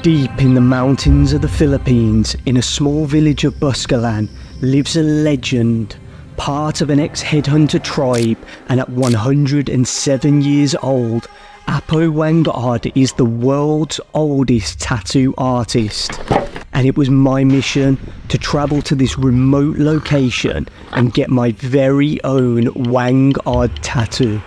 Deep in the mountains of the Philippines, in a small village of Buscalan, lives a legend, part of an ex-headhunter tribe, and at 107 years old, Apo Whang Od is the world's oldest tattoo artist. And it was my mission to travel to this remote location and get my very own Whang Od tattoo.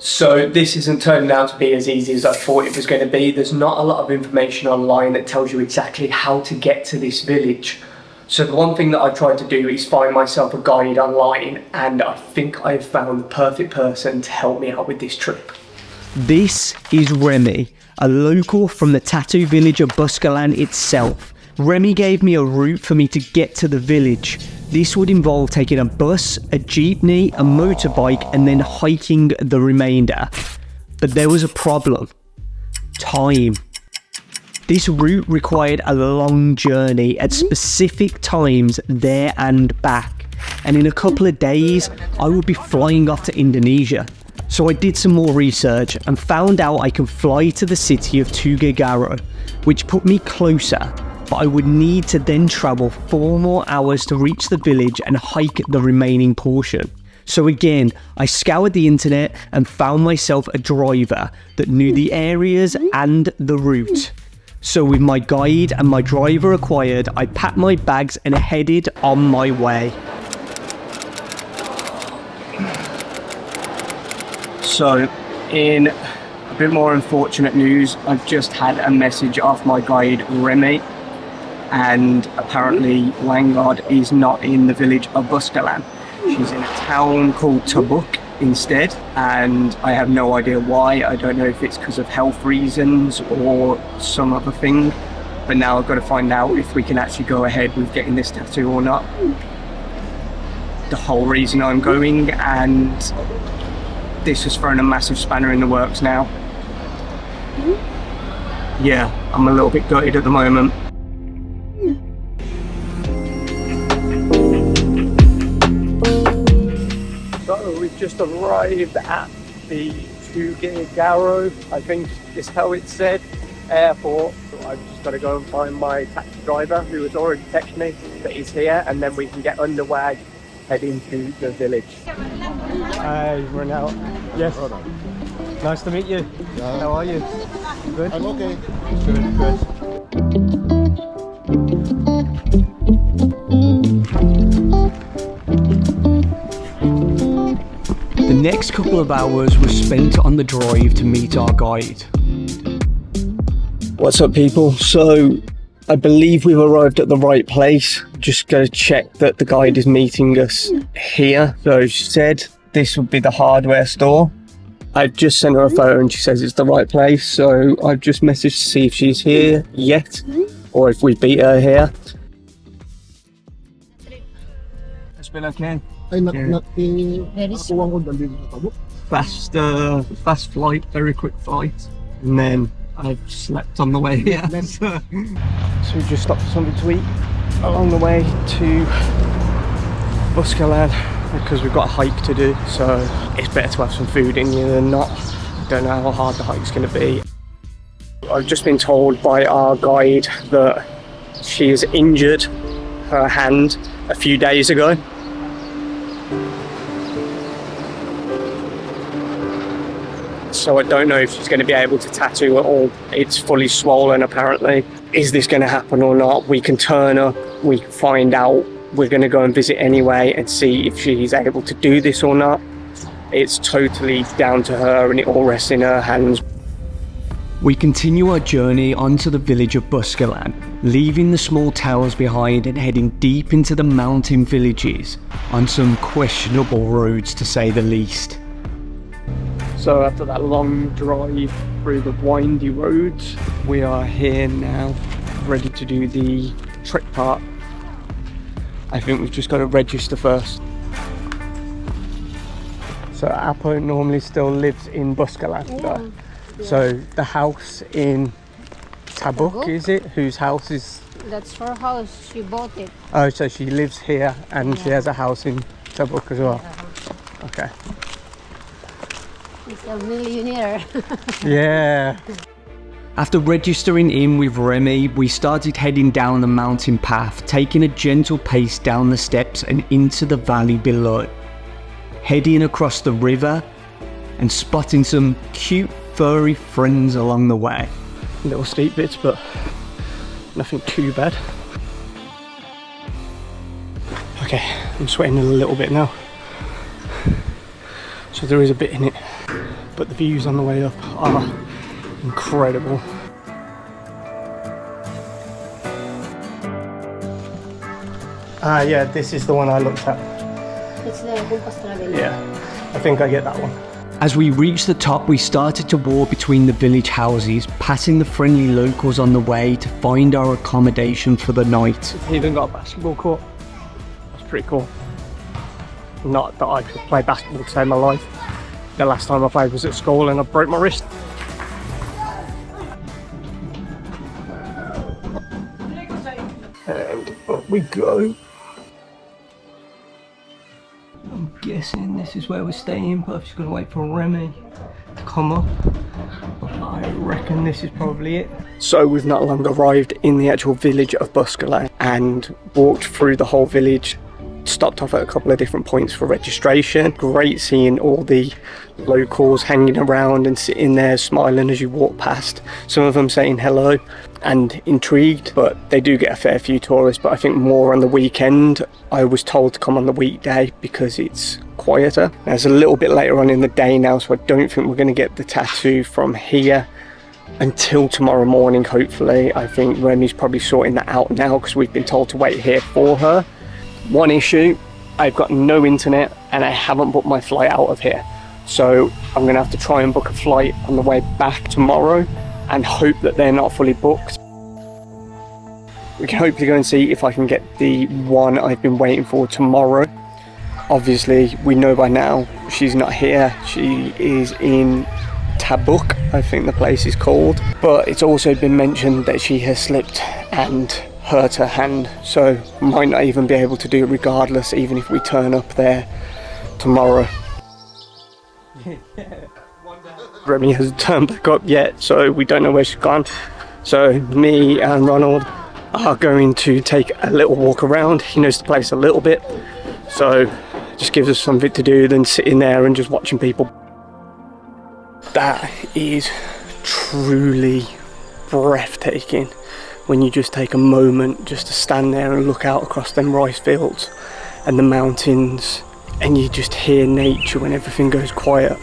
So this isn't turning out to be as easy as I thought it was going to be. There's not a lot of information online that tells you exactly how to get to this village. So the one thing that I've tried to do is find myself a guide online, and I think I've found the perfect person to help me out with this trip. This is Remy, a local from the tattoo village of Buscalan itself. Remy gave me a route for me to get to the village. This would involve taking a bus, a jeepney, a motorbike, and then hiking the remainder. But there was a problem. Time. This route required a long journey at specific times there and back. And in a couple of days, I would be flying off to Indonesia. So I did some more research and found out I can fly to the city of Tuguegaro, which put me closer. But I would need to then travel 4 more hours to reach the village and hike the remaining portion. So again, I scoured the internet and found myself a driver that knew the areas and the route. So with my guide and my driver acquired, I packed my bags and headed on my way. So in a bit more unfortunate news, I've just had a message off my guide Remy. And apparently Whang Od is not in the village of Buscalan. She's in a town called Tabuk instead, and I have no idea why. I don't know if it's because of health reasons or some other thing, but now I've got to find out if we can actually go ahead with getting this tattoo or not. The whole reason I'm going, and this has thrown a massive spanner in the works now. Yeah, I'm a little bit gutted at the moment. So we've just arrived at the Tuguegaro, I think is how it's said, airport. So I've just got to go and find my taxi driver who has already texted me that he's here, and then we can get underway, head into the village. Hi, we're now. Yes. Nice to meet you. Yeah. How are you? Good? I'm okay. Good, good. The next couple of hours were spent on the drive to meet our guide. What's up, people? So I believe we've arrived at the right place. Just going to check that the guide is meeting us here. So she said this would be the hardware store. I just sent her a photo and she says it's the right place. So I've just messaged to see if she's here yet or if we beat her here. It's been okay. Fast flight, very quick flight, and then I've slept on the way here. So we just stopped for something to eat along the way to Buscalan because we've got a hike to do, so it's better to have some food in you than not. I don't know how hard the hike's going to be. I've just been told by our guide that she has injured her hand a few days ago. So I don't know if she's going to be able to tattoo at all. It's fully swollen apparently. Is this going to happen or not? We can turn up, we can find out. We're going to go and visit anyway and see if she's able to do this or not. It's totally down to her and it all rests in her hands. We continue our journey onto the village of Buscalan, leaving the small towns behind and heading deep into the mountain villages on some questionable roads to say the least. So after that long drive through the windy roads, we are here now, ready to do the trick part. I think we've just got to register first. So Apo normally still lives in Buscalan. Yeah. So the house in Tabuk, is it? Whose house is? That's her house. She bought it. Oh, so she lives here and she has a house in Tabuk as well. Okay. She's a millionaire. Yeah. After registering in with Remy, we started heading down the mountain path, taking a gentle pace down the steps and into the valley below. Heading across the river and spotting some cute furry friends along the way. Little steep bits, but nothing too bad. Okay, I'm sweating a little bit now. So there is a bit in it, but the views on the way up are incredible. Yeah, this is the one I looked at. It's the Kumpas Travel. Yeah, I think I get that one. As we reached the top, we started to walk between the village houses, passing the friendly locals on the way to find our accommodation for the night. We've even got a basketball court. That's pretty cool. Not that I could play basketball to save my life. The last time I played was at school and I broke my wrist. And up we go. I'm guessing this is where we're staying, but I'm just gonna wait for Remy to come up. I reckon this is probably it. So we've not long arrived in the actual village of Buscalan and walked through the whole village. Stopped off at a couple of different points for registration. Great seeing all the locals hanging around and sitting there smiling as you walk past. Some of them saying hello and intrigued, but they do get a fair few tourists, but I think more on the weekend. I was told to come on the weekday because it's quieter. Now, it's a little bit later on in the day now, so I don't think we're going to get the tattoo from here until tomorrow morning, hopefully. I think Remy's probably sorting that out now because we've been told to wait here for her. One issue, I've got no internet and I haven't booked my flight out of here. So I'm gonna have to try and book a flight on the way back tomorrow and hope that they're not fully booked. We can hopefully go and see if I can get the one I've been waiting for tomorrow. Obviously, we know by now she's not here. She is in Tabuk, I think the place is called. But it's also been mentioned that she has slipped and hurt her hand, so might not even be able to do it regardless, even if we turn up there tomorrow. Remy hasn't turned back up yet, so we don't know where she's gone. So me and Ronald are going to take a little walk around. He knows the place a little bit, so it just gives us something to do than sitting there and just watching people. That is truly breathtaking. When you just take a moment just to stand there and look out across them rice fields and the mountains, and you just hear nature when everything goes quiet.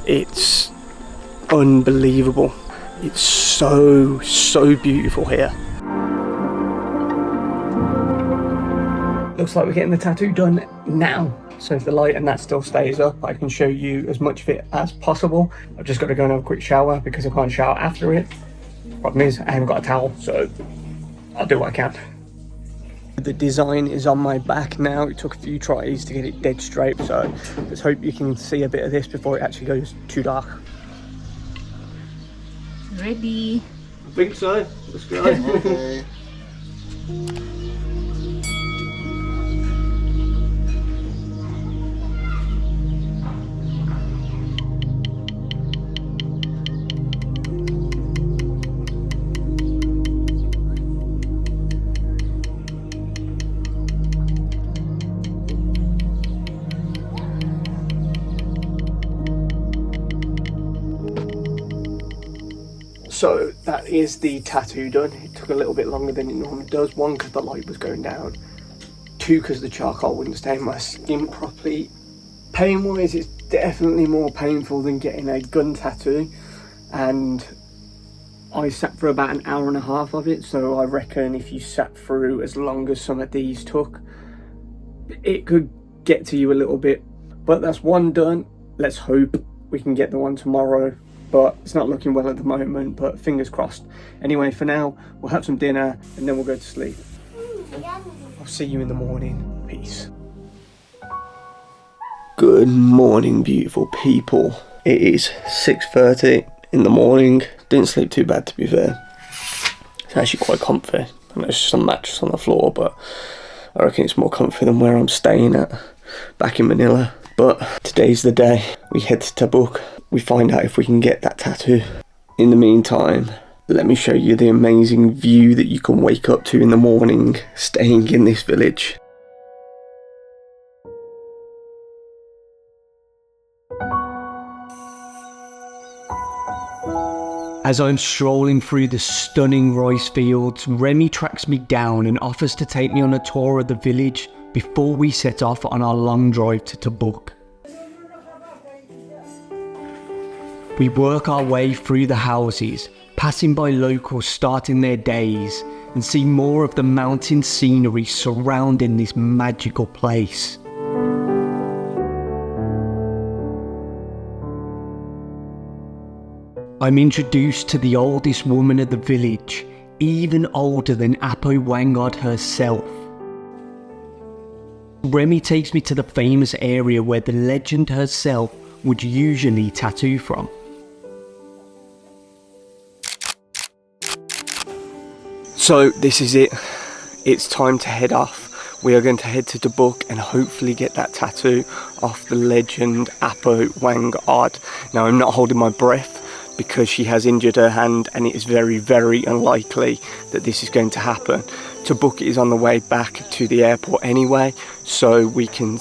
It's unbelievable. It's so beautiful here. Looks like we're getting the tattoo done now. So if the light and that still stays up, I can show you as much of it as possible. I've just got to go and have a quick shower because I can't shower after it. Problem is, I haven't got a towel, so I'll do what I can. The design is on my back now. It took a few tries to get it dead straight, so let's hope you can see a bit of this before it actually goes too dark. Ready? I think so. Let's go. Okay. So that is the tattoo done. It took a little bit longer than it normally does. One, because the light was going down. Two, because the charcoal wouldn't stain my skin properly. Pain-wise, it's definitely more painful than getting a gun tattoo. And I sat for about an hour and a half of it. So I reckon if you sat through as long as some of these took, it could get to you a little bit. But that's one done. Let's hope we can get the one tomorrow. But it's not looking well at the moment, but fingers crossed. Anyway, for now, we'll have some dinner and then we'll go to sleep. I'll see you in the morning. Peace. Good morning, beautiful people. It is 6:30 in the morning. Didn't sleep too bad, to be fair. It's actually quite comfy. I know it's just a mattress on the floor, but I reckon it's more comfy than where I'm staying at back in Manila. But today's the day. We head to Tabuk. We find out if we can get that tattoo. In the meantime, let me show you the amazing view that you can wake up to in the morning staying in this village. As I'm strolling through the stunning rice fields, Remy tracks me down and offers to take me on a tour of the village before we set off on our long drive to Tabuk. We work our way through the houses, passing by locals starting their days, and see more of the mountain scenery surrounding this magical place. I'm introduced to the oldest woman of the village, even older than Apo Whang Od herself. Remy takes me to the famous area where the legend herself would usually tattoo from. So this is it. It's time to head off. We are going to head to Tabuk and hopefully get that tattoo off the legend Apo Whang Od. Now I'm not holding my breath because she has injured her hand, and it is very, very unlikely that this is going to happen. Tabuk is on the way back to the airport anyway, so we can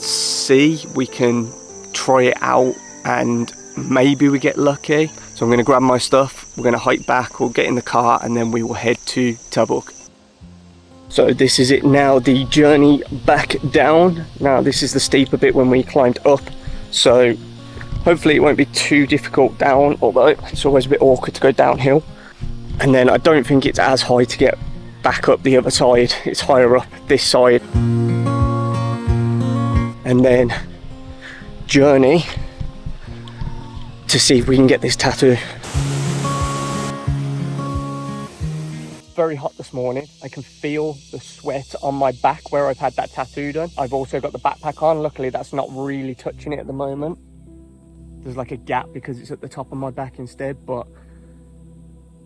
try it out and maybe we get lucky. So I'm going to grab my stuff, we're going to hike back, we'll get in the car and then we will head to Tabuk. So this is it now, the journey back down. Now this is the steeper bit when we climbed up, so hopefully it won't be too difficult down, although it's always a bit awkward to go downhill. And then I don't think it's as high to get back up the other side, it's higher up this side. And then journey to see if we can get this tattoo. Very hot this morning. I can feel the sweat on my back where I've had that tattoo done. I've also got the backpack on. Luckily that's not really touching it at the moment. There's like a gap because it's at the top of my back instead, but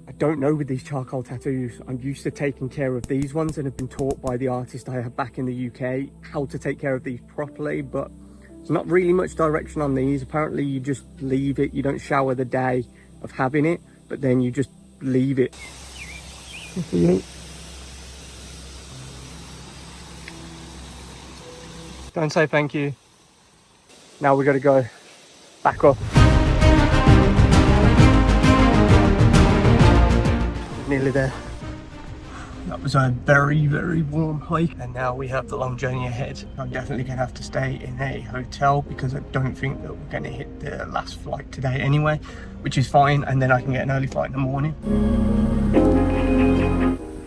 I don't know with these charcoal tattoos. I'm used to taking care of these ones and have been taught by the artist I have back in the UK how to take care of these properly, but there's not really much direction on these. Apparently you just leave it, you don't shower the day of having it, but then you just leave it. Don't say thank you. Now we gotta go back up. Nearly there. That was a very, very warm hike, and now we have the long journey ahead. I'm definitely gonna have to stay in a hotel because I don't think that we're gonna hit the last flight today anyway, which is fine, and then I can get an early flight in the morning.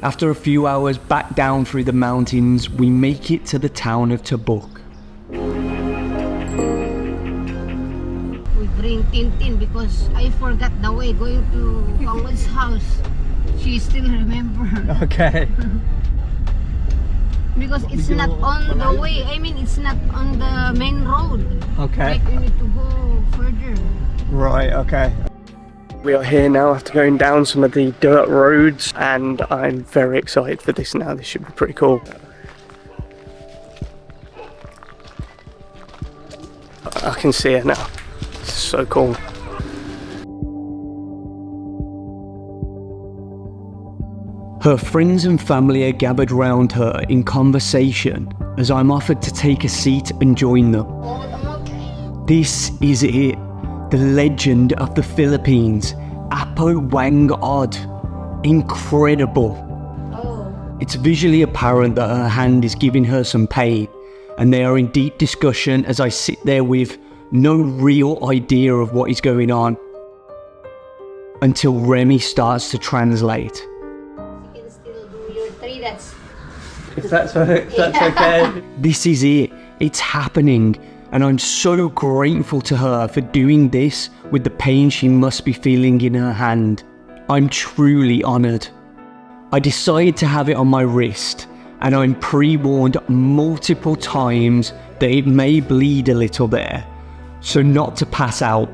After a few hours back down through the mountains, we make it to the town of Tabuk. We bring Tintin because I forgot the way going to Whang Od's house. She still remember. Okay. Because it's not on the way. I mean, it's not on the main road. Okay. Like, you need to go further. Right, okay. We are here now after going down some of the dirt roads, and I'm very excited for this now. This should be pretty cool. I can see it now. It's so cool. Her friends and family are gathered round her in conversation as I'm offered to take a seat and join them. This is it, the legend of the Philippines, Apo Whang Od. Incredible. It's visually apparent that her hand is giving her some pain, and they are in deep discussion as I sit there with no real idea of what is going on, until Remy starts to translate. If that's okay. This is it. It's happening. And I'm so grateful to her for doing this with the pain she must be feeling in her hand. I'm truly honoured. I decide to have it on my wrist, and I'm pre-warned multiple times that it may bleed a little there, so not to pass out.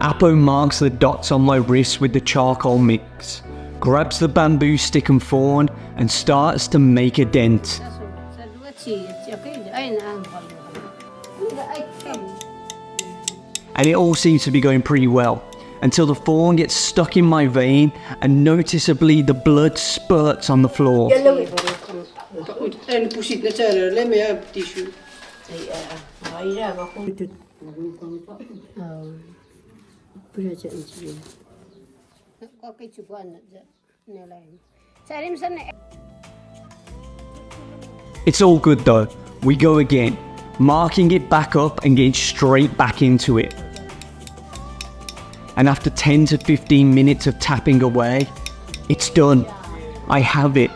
Apo marks the dots on my wrist with the charcoal mix, grabs the bamboo stick and thorn, and starts to make a dent. And it all seems to be going pretty well, until the thorn gets stuck in my vein and noticeably the blood spurts on the floor. It's all good though. We go again, marking it back up and getting straight back into it. And after 10 to 15 minutes of tapping away, it's done. I have it.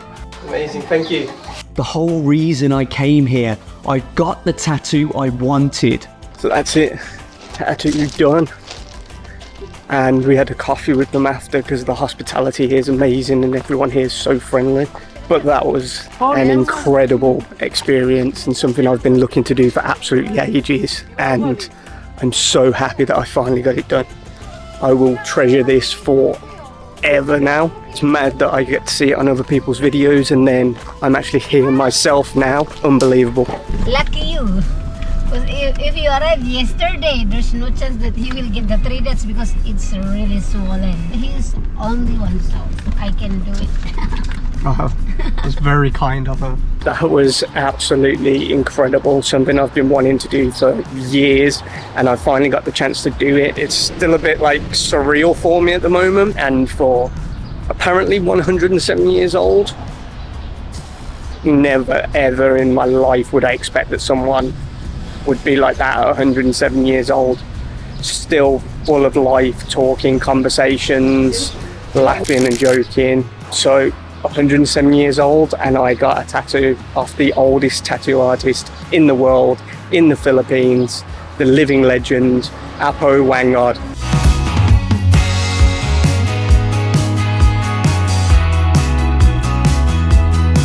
Amazing, thank you. The whole reason I came here, I got the tattoo I wanted. So that's it, tattoo done. And we had a coffee with them after because the hospitality here is amazing and everyone here is so friendly. But that was an incredible experience and something I've been looking to do for absolutely ages. And I'm so happy that I finally got it done. I will treasure this forever now. It's mad that I get to see it on other people's videos and then I'm actually here myself now. Unbelievable. Lucky you. Because if you arrived yesterday, there's no chance that he will get the 3 dots because it's really swollen. He's only one, so I can do it. Oh, it's very kind of her. That was absolutely incredible. Something I've been wanting to do for years and I finally got the chance to do it. It's still a bit like surreal for me at the moment, and for apparently 107 years old, never ever in my life would I expect that someone would be like that at 107 years old, still full of life, talking, conversations, laughing and joking. So 107 years old and I got a tattoo off the oldest tattoo artist in the world, in the Philippines, the living legend, Apo Whang Od.